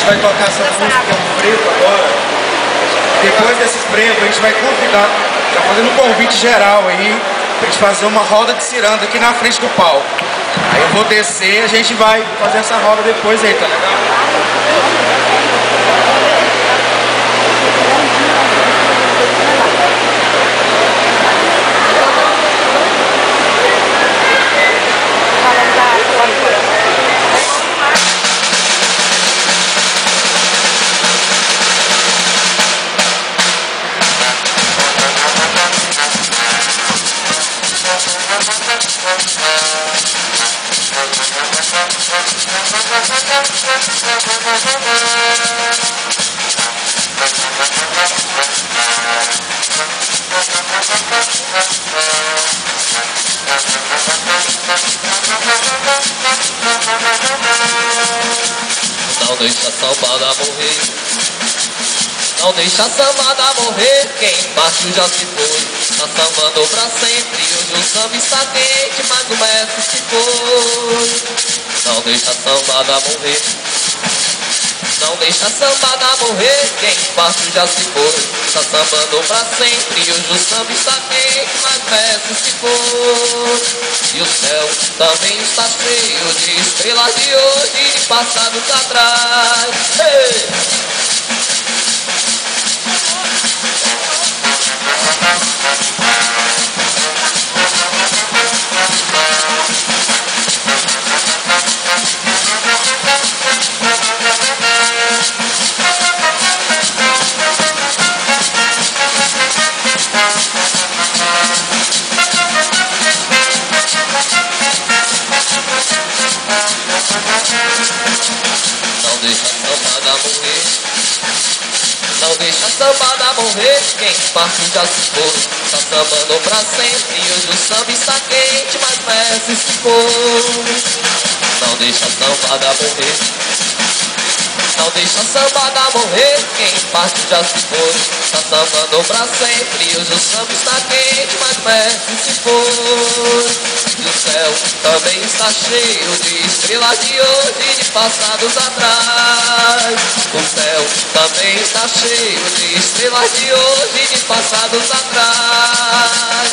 gente vai tocar essa música um frevo agora. Depois desse frevo, a gente vai convidar, tá fazendo um convite geral aí, pra gente fazer uma roda de ciranda aqui na frente do palco. Aí eu vou descer e a gente vai fazer essa roda depois aí, tá legal? Não deixa a sambada morrer. Não deixa a sambada morrer. Quem partiu já se foi. Tá sambando pra sempre. Hoje o samba está quente, mas o mestre se foi. Não deixa a sambada morrer. Não deixa a sambada morrer. Quem partiu já se foi. Tá sambando pra sempre. Hoje o samba está quente, mas o mestre se foi. E o céu também está cheio de estrelas de hoje e de passados atrás. Hey! Não deixa a sambada morrer. Não deixa a sambada morrer. Quem partiu já se foi. Tá sambando pra sempre. Hoje o samba está quente, mas o mestre se foi. Não deixa a sambada morrer. Não deixa a sambada morrer. Quem partiu já se foi. Tá sambando pra sempre. Hoje o samba está quente, mas o mestre se foi. E o céu também está cheio de estrelas de hoje e de passados atrás. O céu também está cheio de estrelas de hoje e de passados atrás.